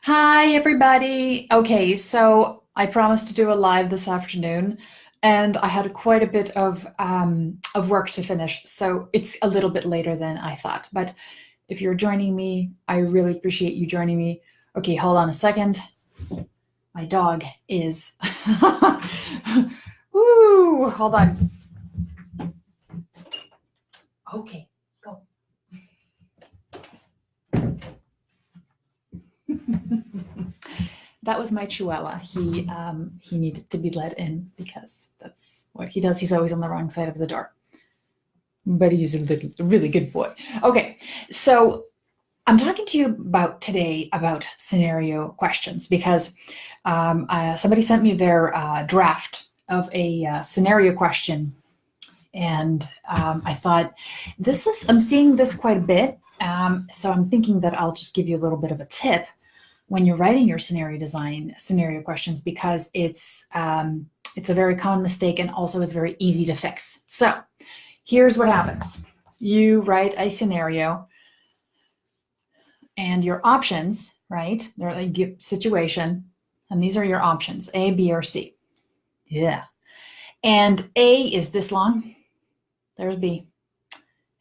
Hi, everybody. Okay, so I promised to do a live this afternoon, and I had quite a bit of work to finish, so it's a little bit later than I thought. But if you're joining me, I really appreciate you joining me. Okay, hold on a second. My dog is. Woo! Hold on. Okay, go. That was my Chihuahua. He needed to be let in because that's what he does. He's always on the wrong side of the door, but he's a really good boy. Okay, so I'm talking to you about today about scenario questions because somebody sent me their draft of a scenario question, and I thought I'm seeing this quite a bit. So I'm thinking that I'll just give you a little bit of a tip when you're writing your scenario questions because it's a very common mistake and also it's very easy to fix. So here's what happens. You write a scenario and your options, right? They're like situation, and these are your options, A, B, or C. Yeah. And A is this long. There's B,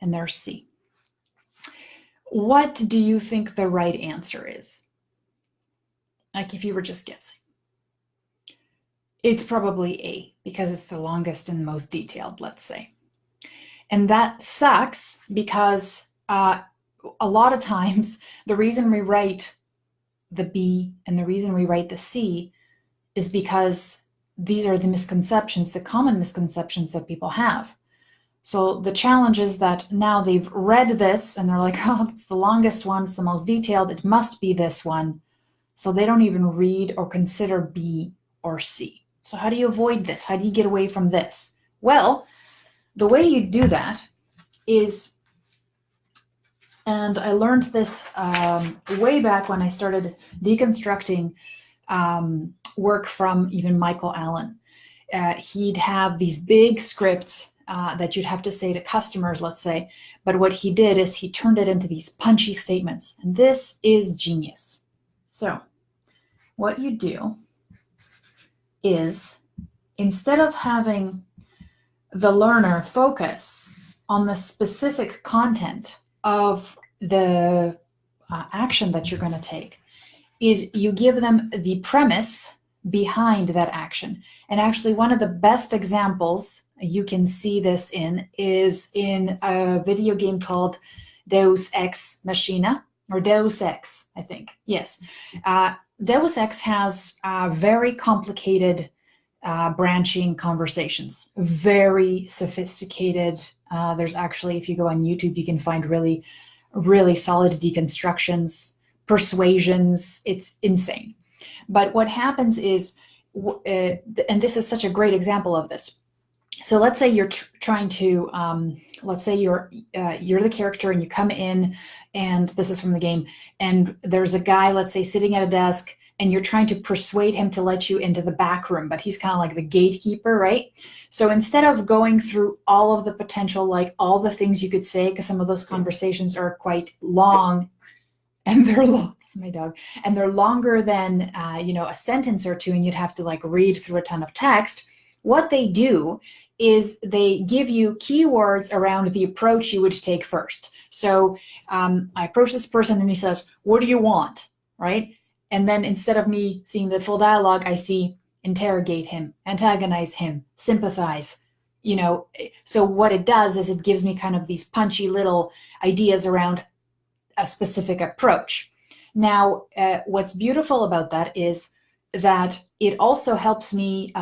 and there's C. What do you think the right answer is? Like if you were just guessing. It's probably A because it's the longest and most detailed, let's say. And that sucks because a lot of times the reason we write the B and the reason we write the C is because these are the misconceptions, the common misconceptions that people have. So the challenge is that now they've read this and they're like, oh, it's the longest one, it's the most detailed, it must be this one. So they don't even read or consider B or C. So how do you avoid this? How do you get away from this? Well, the way you do that is, and I learned this way back when I started deconstructing work from even Michael Allen. He'd have these big scripts that you'd have to say to customers, let's say, but what he did is he turned it into these punchy statements, and this is genius. So what you do is, instead of having the learner focus on the specific content of the action that you're going to take, is you give them the premise behind that action. And actually, one of the best examples you can see this is in a video game called Deus Ex Machina, or Deus Ex, I think. Yes. Deus Ex has very complicated branching conversations, very sophisticated. There's actually, if you go on YouTube, you can find really, really solid deconstructions, persuasions. It's insane. But what happens is, and this is such a great example of this. So let's say you're trying to, let's say you're the character and you come in, and this is from the game, and there's a guy, let's say, sitting at a desk, and you're trying to persuade him to let you into the back room, but he's kind of like the gatekeeper, right? So instead of going through all of the potential, like all the things you could say, because some of those conversations are quite long, and they're long, it's my dog, and they're longer than, a sentence or two, and you'd have to like read through a ton of text. What they do is they give you keywords around the approach you would take first. So I approach this person and he says, what do you want, right? And then instead of me seeing the full dialogue, I see interrogate him, antagonize him, sympathize. So what it does is it gives me kind of these punchy little ideas around a specific approach. Now, what's beautiful about that is that it also helps me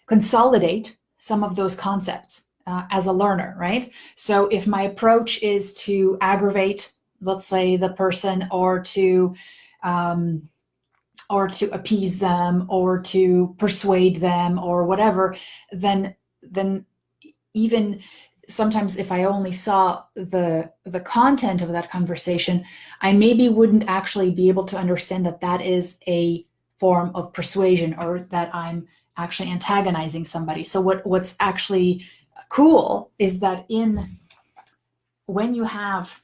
consolidate some of those concepts as a learner, right? So if my approach is to aggravate, let's say, the person, or to appease them, or to persuade them, or whatever, then even sometimes if I only saw the content of that conversation, I maybe wouldn't actually be able to understand that that is a form of persuasion, or that I'm actually antagonizing somebody. So what's actually cool is that when you have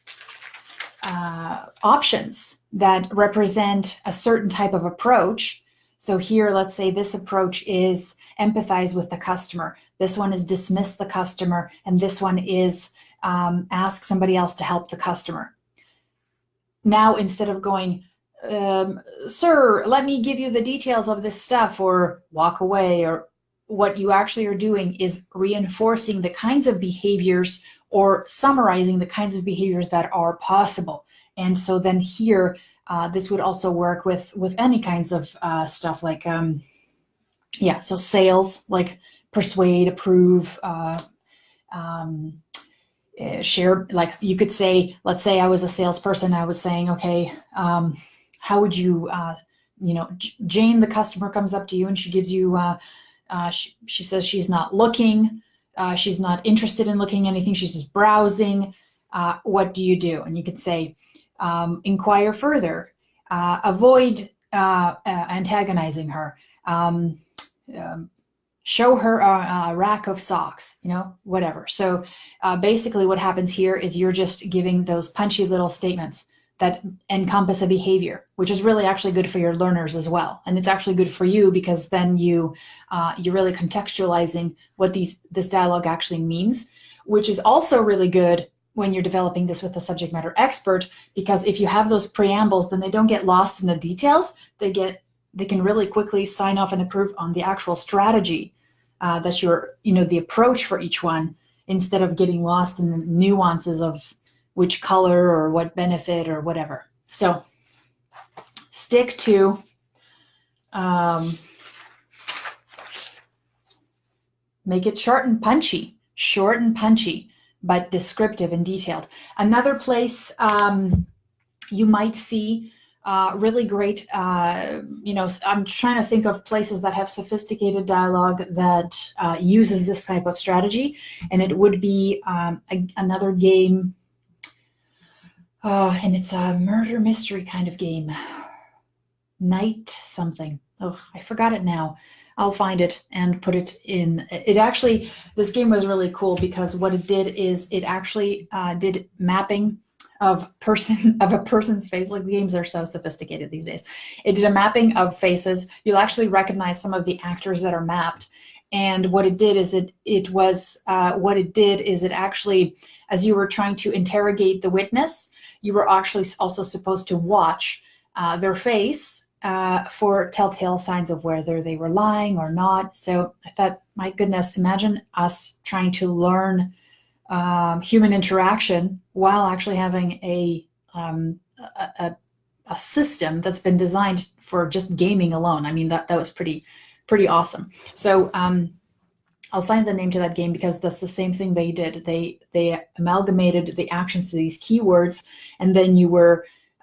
options that represent a certain type of approach. So here, let's say this approach is empathize with the customer. This one is dismiss the customer. And this one is ask somebody else to help the customer. Now, instead of going, sir, let me give you the details of this stuff, or walk away, or what you actually are doing is reinforcing the kinds of behaviors or summarizing the kinds of behaviors that are possible. And so then here, this would also work with any kinds of stuff like, so sales, like persuade, approve, share. Like you could say, let's say I was a salesperson, I was saying, okay, how would you, Jane, the customer, comes up to you and she gives you, she says she's not looking, she's not interested in looking at anything, she's just browsing. What do you do? And you could say, inquire further, avoid antagonizing her, show her a rack of socks, whatever. So basically what happens here is you're just giving those punchy little statements that encompass a behavior, which is really actually good for your learners as well. And it's actually good for you because then you're really contextualizing what this dialogue actually means, which is also really good when you're developing this with a subject matter expert, because if you have those preambles, then they don't get lost in the details. They can really quickly sign off and approve on the actual strategy that the approach for each one, instead of getting lost in the nuances of which color or what benefit or whatever. So stick to make it short and punchy, but descriptive and detailed. Another place you might see really great, I'm trying to think of places that have sophisticated dialogue that uses this type of strategy, and it would be another game, and it's a murder mystery kind of game. Night something. Oh, I forgot it now. I'll find it and put it in. This game was really cool because what it did is it actually did mapping of a person's face. Like, the games are so sophisticated these days. It did a mapping of faces. You'll actually recognize some of the actors that are mapped. And what it did is it actually, as you were trying to interrogate the witness, you were actually also supposed to watch their face for telltale signs of whether they were lying or not. So I thought, my goodness, imagine us trying to learn human interaction while actually having a system that's been designed for just gaming alone. I mean, that was pretty awesome. So I'll find the name to that game, because that's the same thing they did. They amalgamated the actions to these keywords, and then you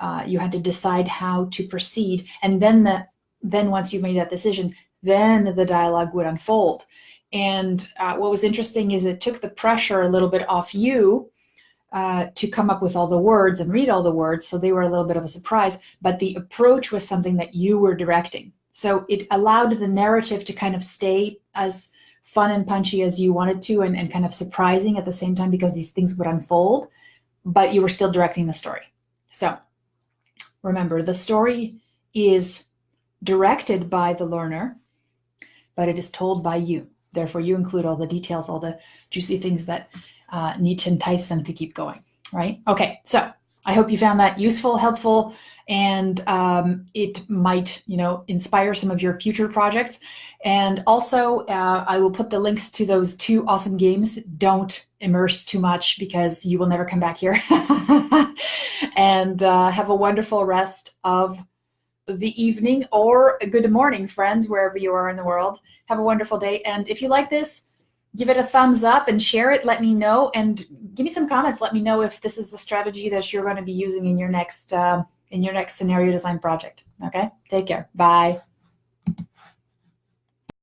had to decide how to proceed. And then once you made that decision, then the dialogue would unfold. And what was interesting is it took the pressure a little bit off you to come up with all the words and read all the words. So they were a little bit of a surprise, but the approach was something that you were directing. So it allowed the narrative to kind of stay as fun and punchy as you wanted to, and kind of surprising at the same time, because these things would unfold, but you were still directing the story. So remember, the story is directed by the learner, but it is told by you. Therefore, you include all the details, all the juicy things that need to entice them to keep going, right? Okay, so I hope you found that useful, helpful, and it might, inspire some of your future projects. And also, I will put the links to those 2 awesome games. Don't immerse too much, because you will never come back here. And have a wonderful rest of the evening, or a good morning, friends, wherever you are in the world. Have a wonderful day. And if you like this, give it a thumbs up and share it. Let me know, and give me some comments. Let me know if this is a strategy that you're going to be using in your next scenario design project. Okay, take care. Bye.